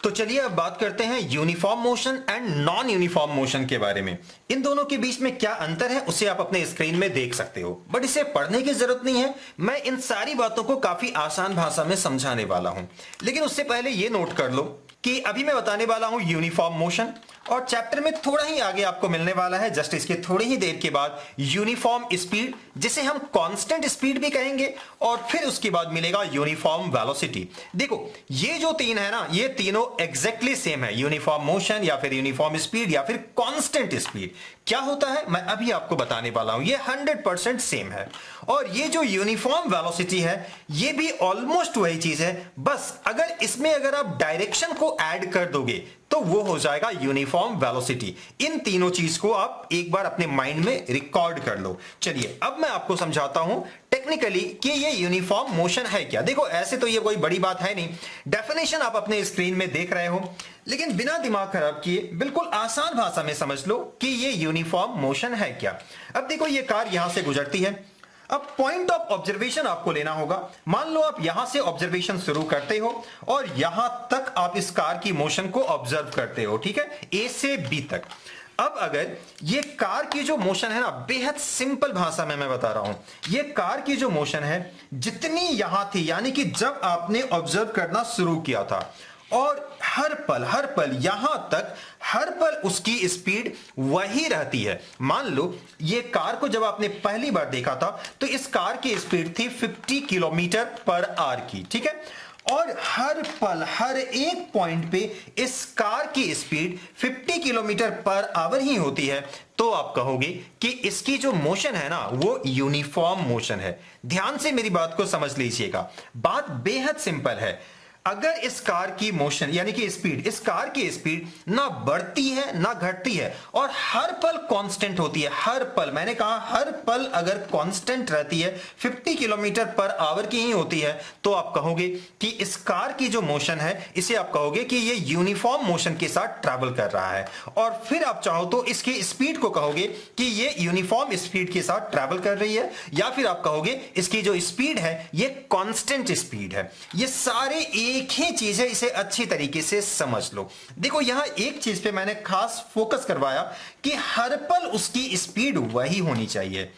तो चलिए अब बात करते हैं uniform motion and non uniform motion के बारे में। इन दोनों के बीच में क्या अंतर है उसे आप अपने स्क्रीन में देख सकते हो, बट इसे पढ़ने की जरूरत नहीं है। मैं इन सारी बातों को काफी आसान भाषा में समझाने वाला हूं, लेकिन उससे पहले यह नोट कर लो कि अभी मैं बताने वाला हूं यूनिफॉर्म मोशन, और चैप्टर में थोड़ा ही आगे आपको मिलने वाला है, जस्ट इसके थोड़ी ही देर के बाद, यूनिफॉर्म स्पीड, जिसे हम कांस्टेंट स्पीड भी कहेंगे, और फिर उसके बाद मिलेगा यूनिफॉर्म वेलोसिटी। देखो ये जो तीन है ना, ये तीनों एग्जैक्टली सेम है, यूनिफॉर्म मोशन या फिर यूनिफॉर्म स्पीड या फिर कांस्टेंट स्पीड। क्या होता है मैं अभी आपको बताने वाला हूं, ये 100% सेम है। और ये जो यूनिफॉर्म वेलोसिटी है ये भी ऑलमोस्ट वही चीज है, बस अगर आप डायरेक्शन को ऐड कर दोगे तो वो हो जाएगा यूनिफॉर्म वेलोसिटी। इन तीनों चीज को आप एक बार अपने माइंड में रिकॉर्ड कर लो। चलिए अब मैं आपको समझाता हूं टेक्निकली कि ये यूनिफॉर्म मोशन है क्या। देखो ऐसे तो ये कोई बड़ी बात है नहीं, डेफिनेशन आप अपने स्क्रीन में देख रहे हो, लेकिन बिना दिमाग खराब किए बिल्कुल आसान भाषा में समझ लो कि ये यूनिफॉर्म मोशन है क्या। अब देखो ये कार यहां से गुजरती है, अब पॉइंट ऑफ ऑब्जर्वेशन आपको लेना होगा। मान लो आप यहां से ऑब्जर्वेशन शुरू करते हो और यहां तक आप इस कार की मोशन को ऑब्जर्व करते हो, ठीक है, ए से बी तक। अब अगर ये कार की जो मोशन है ना, बेहद सिंपल भाषा में मैं बता रहा हूं, ये कार की जो मोशन है जितनी यहां थी, यानी कि जब आपने ऑब्जर्व करना शुरू किया था, और हर पल यहां तक हर पल उसकी स्पीड वही रहती है। मान लो ये कार को जब आपने पहली बार देखा था तो इस कार की स्पीड थी 50 किलोमीटर पर आवर की, ठीक है, और हर पल हर एक पॉइंट पे इस कार की स्पीड 50 किलोमीटर पर आवर ही होती है, तो आप कहोगे कि इसकी जो मोशन है ना वो यूनिफॉर्म मोशन है। ध्यान से मेरी बात को समझ लीजिएगा, बात बेहद सिंपल है। अगर इस कार की मोशन यानी कि स्पीड, इस कार की स्पीड ना बढ़ती है ना घटती है और हर पल कांस्टेंट होती है, हर पल, मैंने कहा हर पल अगर कांस्टेंट रहती है, 50 किलोमीटर पर आवर की ही होती है, तो आप कहोगे कि इस कार की जो मोशन है इसे आप कहोगे कि ये यूनिफॉर्म मोशन के साथ ट्रैवल कर रहा है। और फिर आप चाहो तो इसकी स्पीड को कहोगे कि ये यूनिफॉर्म स्पीड के साथ ट्रैवल कर रही है, या फिर आप कहोगे इसकी जो स्पीड है ये कांस्टेंट स्पीड है। ये सारे एक ही चीज है, इसे अच्छी तरीके से समझ लो। देखो यहां एक चीज पे मैंने खास फोकस करवाया कि हर पल उसकी स्पीड वही होनी चाहिए।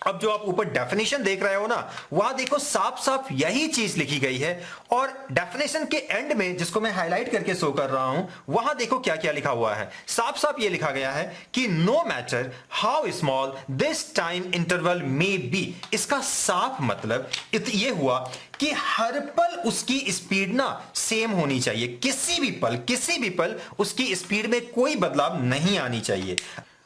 अब जो आप ऊपर डेफिनेशन देख रहे हो ना, वहां देखो साफ साफ यही चीज लिखी गई है, और डेफिनेशन के एंड में जिसको मैं हाईलाइट करके शो कर रहा हूं, वहां देखो क्या क्या लिखा हुआ है। साफ साफ ये लिखा गया है कि no matter how small this time interval may be. इसका साफ मतलब ये हुआ कि हर पल उसकी स्पीड ना सेम होनी चाहिए, किसी भी पल उसकी स्पीड में कोई बदलाव नहीं आनी चाहिए।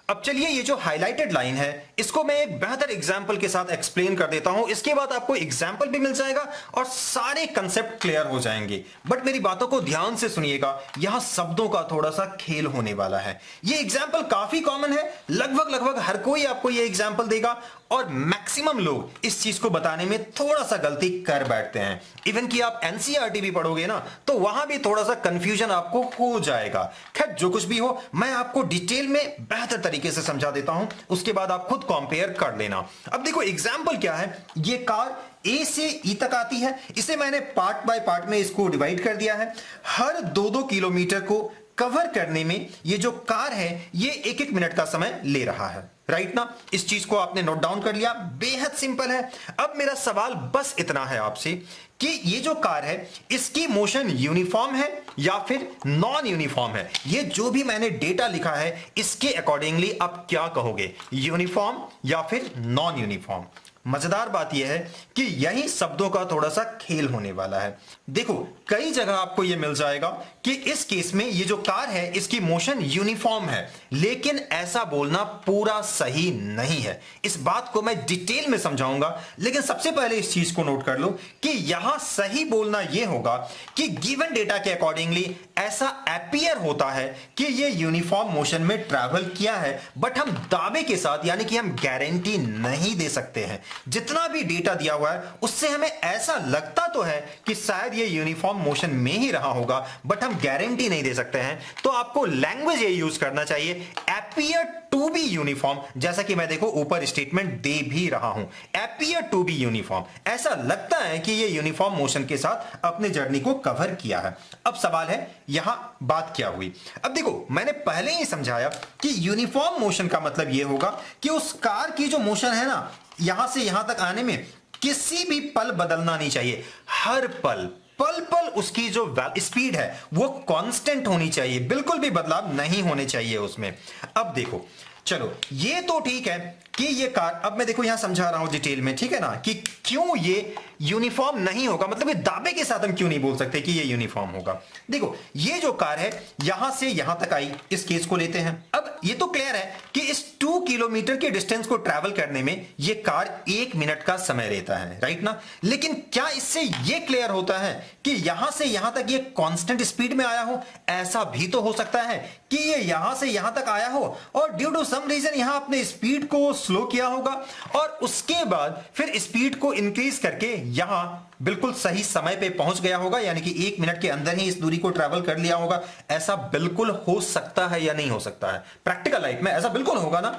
अब चलिए ये जो हाइलाइटेड लाइन है इसको मैं एक बेहतर एग्जांपल के साथ एक्सप्लेन कर देता हूं, इसके बाद आपको एग्जांपल भी मिल जाएगा और सारे कंसेप्ट क्लियर हो जाएंगे। बट मेरी बातों को ध्यान से सुनिएगा, यहां शब्दों का थोड़ा सा खेल होने वाला है। ये एग्जांपल काफी कॉमन है, लगभग हर कोई आपको ये एग्जांपल देगा, और मैक्सिमम लोग इस चीज को बताने में थोड़ा सा गलती कर बैठते हैं। इवन कि आप एनसीईआरटी भी पढ़ोगे ना तो वहां भी थोड़ा सा कंफ्यूजन आपको हो जाएगा। खैर जो कुछ भी हो, मैं आपको डिटेल में बेहतर तरीके से समझा देता हूं, उसके बाद आप खुद कंपेयर कर लेना। अब देखो एग्जांपल क्या है, ये कार ए से ई तक आती है, इसे मैंने पार्ट बाय पार्ट में इसको डिवाइड कर दिया है। हर 2-2 किलोमीटर को कवर करने में ये जो कार है ये 1-1 मिनट का समय ले रहा है, राइट ना। इस चीज को आपने नोट डाउन कर लिया, बेहद सिंपल है। अब मेरा सवाल बस इतना है आपसे कि ये जो कार है इसकी मोशन यूनिफॉर्म है या फिर नॉन यूनिफॉर्म है। ये जो भी मैंने डेटा लिखा है इसके अकॉर्डिंगली आप क्या कहोगे, यूनिफॉर्म या फिर नॉन यूनिफॉर्म। मजेदार बात यह है कि यही शब्दों का थोड़ा सा खेल होने वाला है। देखो कई जगह आपको यह मिल जाएगा कि इस केस में ये जो कार है इसकी मोशन यूनिफॉर्म है, लेकिन ऐसा बोलना पूरा सही नहीं है। इस बात को मैं डिटेल में समझाऊंगा, लेकिन सबसे पहले इस चीज को नोट कर लो कि यहां सही बोलना यह होगा कि गिवन डेटा के अकॉर्डिंगली ऐसा अपीयर होता है कि ये यूनिफॉर्म मोशन में ट्रैवल किया है, बट हम दावे के साथ यानी कि हम गारंटी नहीं दे सकते हैं। जितना भी डेटा दिया हुआ है उससे हमें ऐसा लगता तो है कि शायद ये यूनिफॉर्म मोशन में ही रहा होगा, बट हम गारंटी नहीं दे सकते हैं। तो आपको लैंग्वेज ये यूज करना चाहिए, अपीयर टू बी यूनिफॉर्म, जैसा कि मैं देखो ऊपर स्टेटमेंट दे भी रहा हूं, अपीयर टू बी यूनिफॉर्म। ऐसा लगता है कि ये यूनिफॉर्म मोशन के साथ अपने जर्नी को कवर किया है। अब सवाल है यहां बात क्या हुई। अब देखो मैंने पहले ही समझाया कि यूनिफॉर्म मोशन का मतलब यह होगा कि उस कार की जो मोशन है ना, यहां से यहां तक आने में किसी भी पल बदलना नहीं चाहिए। हर पल पल पल उसकी जो स्पीड है वो कांस्टेंट होनी चाहिए, बिल्कुल भी बदलाव नहीं होने चाहिए उसमें। अब देखो चलो ये तो ठीक है कि ये कार, अब मैं देखो यहां समझा रहा हूं डिटेल में, ठीक है ना, कि क्यों ये यूनिफॉर्म नहीं होगा, मतलब ये दावे के साथ हम क्यों नहीं बोल सकते कि ये यूनिफॉर्म होगा। देखो ये जो कार है यहां से यहां तक आई, इस केस को लेते हैं। अब ये तो क्लियर है कि इस 2 किलोमीटर के डिस्टेंस को ट्रैवल करने में ये कार 1 मिनट का समय लेता है, राइट ना। लेकिन क्या इससे ये क्लियर होता है कि यहां से यहां तक ये कांस्टेंट स्पीड में आया हो? ऐसा भी तो हो सकता है कि ये यहां से यहां तक आया हो और ड्यू टू सम रीजन यहां अपने स्पीड को स्लो किया होगा और उसके बाद फिर स्पीड को इंक्रीज करके यहां बिल्कुल सही समय पे पहुंच गया होगा, यानी कि 1 मिनट के अंदर ही इस दूरी को ट्रैवल कर लिया होगा। ऐसा बिल्कुल हो सकता है या नहीं हो सकता है? प्रैक्टिकल लाइफ में ऐसा बिल्कुल होगा ना।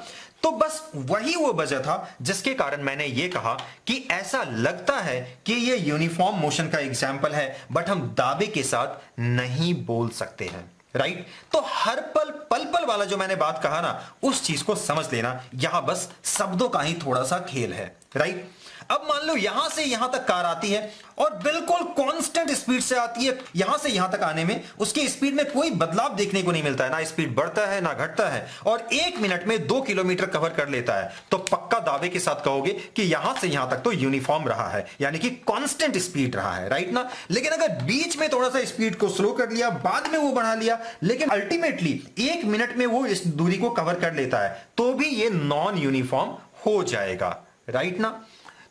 तो बस वही वो वजह था जिसके कारण मैंने ये कहा कि ऐसा लगता है कि ये यूनिफॉर्म मोशन का एग्जाम्पल है, बट हम दावे के साथ नहीं बोल सकते हैं, राइट। तो हर पल पल पल वाला जो मैंने बात कहा ना, उस चीज को समझ लेना, यहां बस शब्दों का ही थोड़ा सा खेल है, राइट। अब मान लो यहां से यहां तक कार आती है और बिल्कुल कांस्टेंट स्पीड से आती है, यहां से यहां तक आने में उसकी स्पीड में कोई बदलाव देखने को नहीं मिलता है, ना स्पीड बढ़ता है ना घटता है, और 1 मिनट में 2 किलोमीटर कवर कर लेता है। तो पक्का दावे के साथ कहोगे कि यहां से यहां तक तो यूनिफॉर्म रहा है, यानी कि कांस्टेंट स्पीड रहा है, राइट ना। लेकिन अगर बीच में थोड़ा सा स्पीड को स्लो कर लिया, बाद में वो बढ़ा लिया, लेकिन अल्टीमेटली 1 मिनट में वो इस दूरी को कवर कर लेता है, तो भी ये नॉन यूनिफॉर्म हो जाएगा, राइट ना।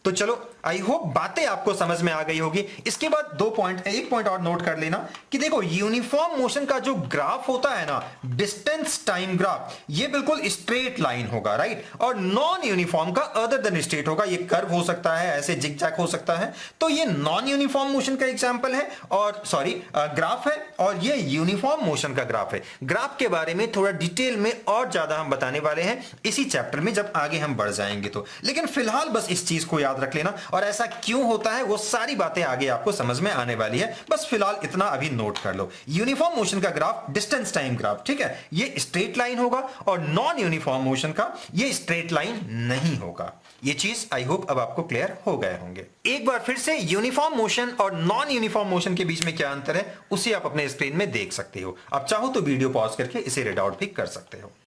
तो चलो आई होप बातें आपको समझ में आ गई होगी। इसके बाद एक पॉइंट और नोट कर लेना कि देखो यूनिफॉर्म मोशन का जो ग्राफ होता है ना, डिस्टेंस टाइम ग्राफ, ये बिल्कुल स्ट्रेट लाइन होगा, राइट। और नॉन यूनिफॉर्म का अदर देन स्ट्रेट होगा, ये कर्व हो सकता है, ऐसे जिगजैग हो सकता है। तो ये नॉन यूनिफॉर्म मोशन का एग्जांपल है, और सॉरी ग्राफ है, और ये यूनिफॉर्म मोशन का ग्राफ है। ग्राफ के बारे में थोड़ा डिटेल में और ज्यादा हम बताने वाले हैं इसी चैप्टर में, जब आगे हम बढ़ जाएंगे तो। लेकिन फिलहाल बस इस चीज को याद रख लेना, और ऐसा क्यों होता है वो सारी बातें आगे आपको समझ में आने वाली है। बस फिलहाल इतना अभी नोट कर लो, यूनिफॉर्म मोशन का ग्राफ डिस्टेंस टाइम ग्राफ, ठीक है, ये स्ट्रेट लाइन होगा, और नॉन यूनिफॉर्म मोशन का ये स्ट्रेट लाइन नहीं होगा। ये चीज आई होप अब आपको क्लियर हो गए होंगे। एक बार फिर से यूनिफॉर्म मोशन और नॉन यूनिफॉर्म मोशन के बीच में क्या अंतर है उसे आप अपने स्क्रीन में देख सकते हो। आप चाहो तो वीडियो पॉज करके इसे रीड आउट भी कर सकते हो।